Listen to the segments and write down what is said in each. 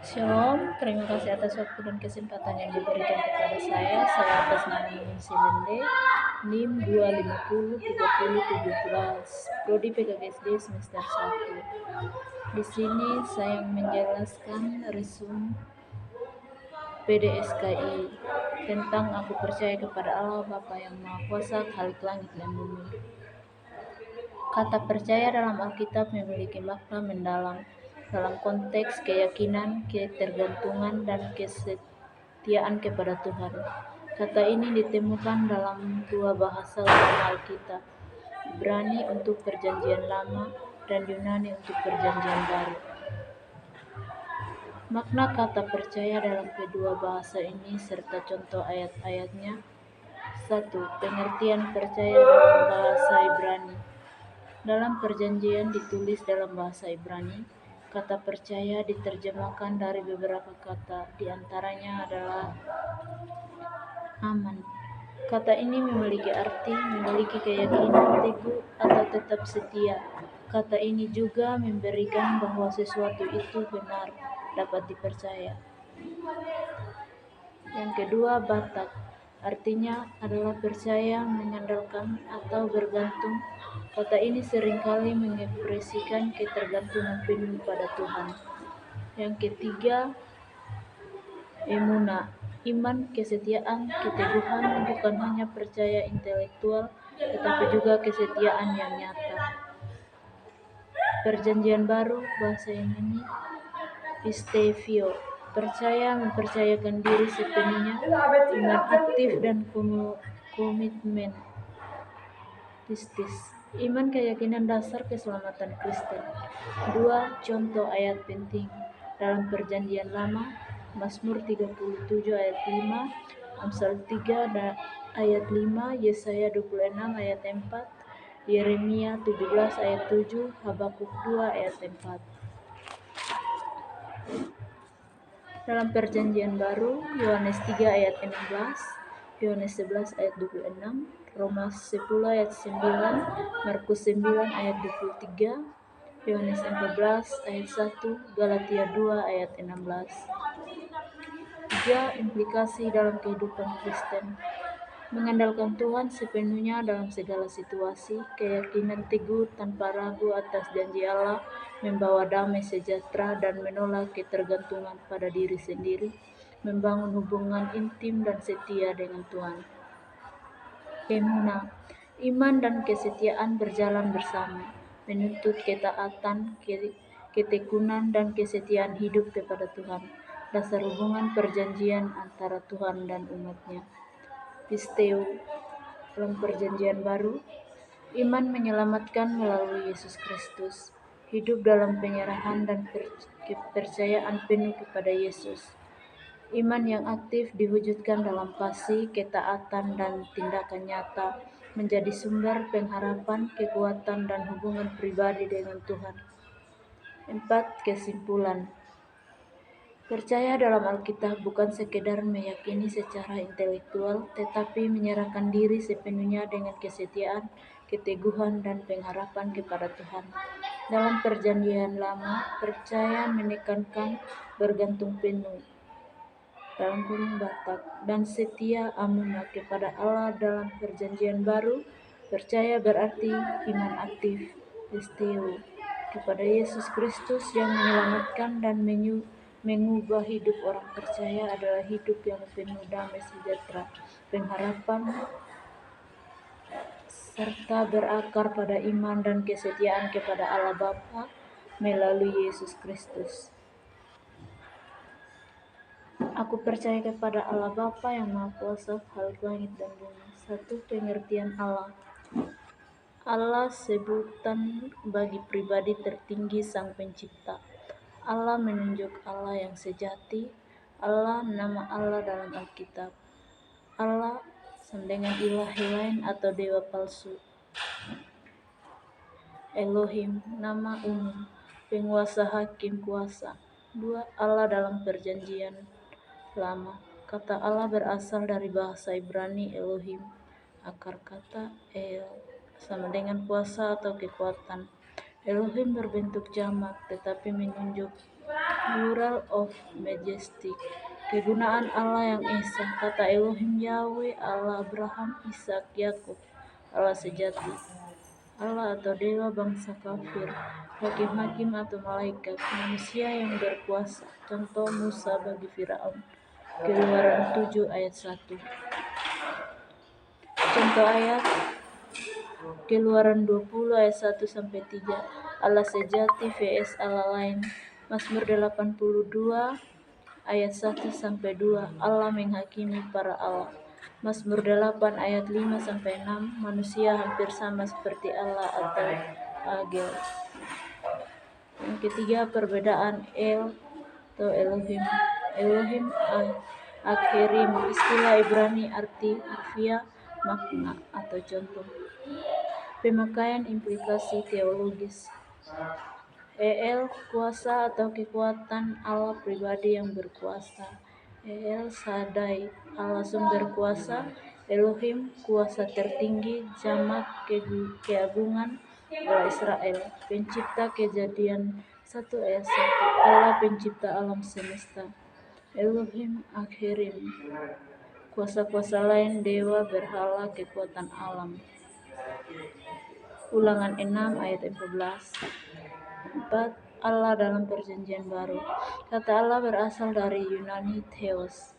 Shalom, terima kasih atas waktu dan kesempatan yang diberikan kepada saya. Saya atas nama Nunin Silende, NIM 2503017, Prodi PKGSD semester 1. Di sini saya menjelaskan resume PDSKI tentang aku percaya kepada Allah Bapa yang Maha Kuasa, Khalik langit dan bumi. Kata percaya dalam Alkitab memiliki makna mendalam dalam konteks keyakinan, ketergantungan, dan kesetiaan kepada Tuhan. Kata ini ditemukan dalam dua bahasa utama Alkitab, Ibrani untuk Perjanjian Lama dan Yunani untuk Perjanjian Baru. Makna kata percaya dalam kedua bahasa ini serta contoh ayat-ayatnya. 1. Pengertian percaya dalam bahasa Ibrani. Dalam perjanjian ditulis dalam bahasa Ibrani, kata percaya diterjemahkan dari beberapa kata, di antaranya adalah aman. Kata ini memiliki arti memiliki keyakinan teguh atau tetap setia. Kata ini juga memberikan bahwa sesuatu itu benar, dapat dipercaya. Yang kedua, batak. Artinya adalah percaya, mengandalkan, atau bergantung. Kata ini seringkali mengekspresikan ketergantungan penuh pada Tuhan. Yang ketiga, emuna. Iman, kesetiaan, keteguhan bukan hanya percaya intelektual, tetapi juga kesetiaan yang nyata. Perjanjian Baru, bahasa Yunani, pistevio. Percaya, mempercayakan diri sepenuhnya, iman aktif dan komitmen. Pistis, iman keyakinan dasar keselamatan Kristen. 2. Contoh ayat penting dalam Perjanjian Lama, Mazmur 37 ayat 5, Amsal 3 ayat 5, Yesaya 26 ayat 4, Yeremia 17 ayat 7, Habakuk 2 ayat 4. Dalam Perjanjian Baru, Yohanes 3 ayat 16, Yohanes 11 ayat 26, Roma 10 ayat 9, Markus 9 ayat 23, Yohanes 14 ayat 1, Galatia 2 ayat 16. 3. Implikasi dalam kehidupan Kristen. Mengandalkan Tuhan sepenuhnya dalam segala situasi, keyakinan teguh tanpa ragu atas janji Allah, membawa damai sejahtera dan menolak ketergantungan pada diri sendiri, membangun hubungan intim dan setia dengan Tuhan. Emuna, iman dan kesetiaan berjalan bersama, menuntut ketaatan, ketekunan, dan kesetiaan hidup kepada Tuhan, dasar hubungan perjanjian antara Tuhan dan umatnya. Pisteu, dalam Perjanjian Baru, iman menyelamatkan melalui Yesus Kristus, hidup dalam penyerahan dan kepercayaan penuh kepada Yesus. Iman yang aktif diwujudkan dalam kasih, ketaatan, dan tindakan nyata, menjadi sumber pengharapan, kekuatan, dan hubungan pribadi dengan Tuhan. 4. Kesimpulan. Percaya dalam Alkitab bukan sekedar meyakini secara intelektual, tetapi menyerahkan diri sepenuhnya dengan kesetiaan, keteguhan, dan pengharapan kepada Tuhan. Dalam Perjanjian Lama, percaya menekankan bergantung penuh, dalam kurung batak, dan setia amuna kepada Allah. Dalam Perjanjian Baru, percaya berarti iman aktif, pisteu, kepada Yesus Kristus yang menyelamatkan dan mengubah hidup orang percaya adalah hidup yang penuh damai sejahtera, pengharapan, serta berakar pada iman dan kesetiaan kepada Allah Bapa melalui Yesus Kristus. Aku percaya kepada Allah Bapa yang Maha Kuasa, Khalik langit dan bumi. 1. Pengertian Allah. Allah sebutan bagi pribadi tertinggi Sang Pencipta. Allah menunjuk Allah yang sejati. Allah, nama Allah dalam Alkitab. Allah sama dengan ilahi lain atau dewa palsu. Elohim, nama umum, penguasa, hakim, kuasa. 2. Allah dalam Perjanjian Lama. Kata Allah berasal dari bahasa Ibrani Elohim. Akar kata El sama dengan kuasa atau kekuatan. Elohim berbentuk jamak tetapi menunjuk plural of majestic. Kegunaan Allah yang esa, kata Elohim Yahweh, Allah Abraham, Ishak, Yakub, Allah sejati. Allah atau dewa bangsa kafir, hakim-hakim atau malaikat, manusia yang berkuasa. Contoh Musa bagi Firaun. Keluaran 7 ayat 1. Contoh ayat Keluaran 20 ayat 1 sampai 3. Allah sejati vs Allah lain. Mazmur 82 ayat 1 sampai 2. Allah menghakimi para Allah. Mazmur 8 ayat 5 sampai 6. Manusia hampir sama seperti Allah atau Agel. Yang ketiga, perbedaan El atau Elohim. Elohim Akhirim, istilah Ibrani arti harfiah, makna atau contoh. Pemakaian implikasi teologis. El kuasa atau kekuatan, Allah pribadi yang berkuasa. El Shaddai, Allah sumber kuasa. Elohim kuasa tertinggi, jamak keagungan Allah Israel. Pencipta, Kejadian 1 ayat 1. Allah pencipta alam semesta. Elohim Akhirim, kuasa-kuasa lain, dewa, berhala, kekuatan alam. Ulangan 6 ayat 14. 4. Allah dalam perjanjian baru. Kata Allah berasal dari Yunani Theos,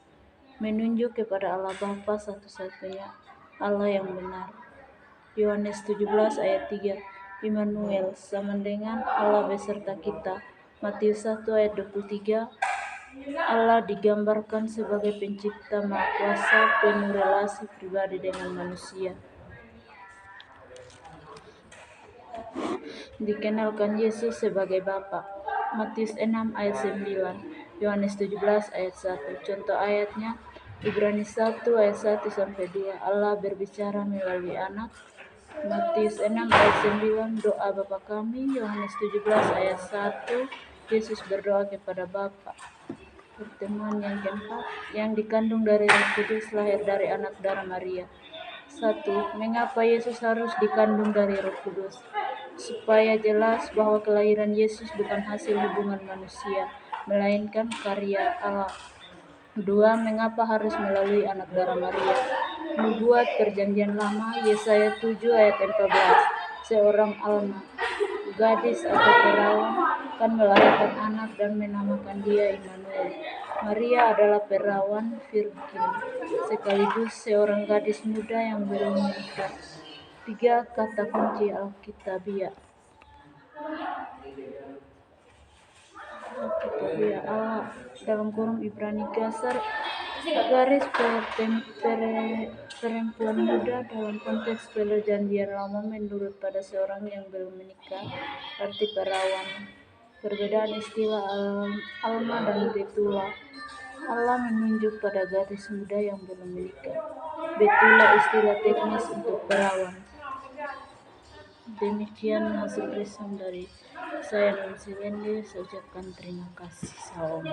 menunjuk kepada Allah Bapa satu-satunya, Allah yang benar. Yohanes 17 ayat 3. Immanuel, sama dengan Allah beserta kita. Matius 1 ayat 23. Allah digambarkan sebagai pencipta maha kuasa, penuh relasi pribadi dengan manusia. Dikenalkan Yesus sebagai Bapa. Matius 6 ayat 9. Yohanes 17 ayat 1. Contoh ayatnya Ibrani 1 ayat 1 sampai 2. Allah berbicara melalui anak. Matius 6 ayat 9. Doa Bapa kami. Yohanes 17 ayat 1. Yesus berdoa kepada Bapa. Pertemuan yang keempat, yang dikandung dari Roh Kudus, lahir dari anak darah Maria. 1. Mengapa Yesus harus dikandung dari Roh Kudus? Supaya jelas bahwa kelahiran Yesus bukan hasil hubungan manusia, melainkan karya Allah. 2. Mengapa harus melalui anak darah Maria? Nubuat Perjanjian Lama, Yesaya 7 ayat 14. Seorang alma, gadis atau perawan, akan melahirkan anak dan menamakan dia Immanuel. Maria adalah perawan virgin, sekaligus seorang gadis muda yang belum menikah. 3. Kata kunci Alkitabiah. Allah dalam kurung Ibrani Gasar, garis perempuan muda dalam konteks Perjanjian Lama menurut pada seorang yang belum menikah, arti perawan. Perbedaan istilah Alma dan Betula. Allah menunjuk pada gadis muda yang belum menikah. Betula istilah teknis untuk perawan. Demikian hasil riset dari saya, Nancy Lende. Saya ucapkan terima kasih. Salam.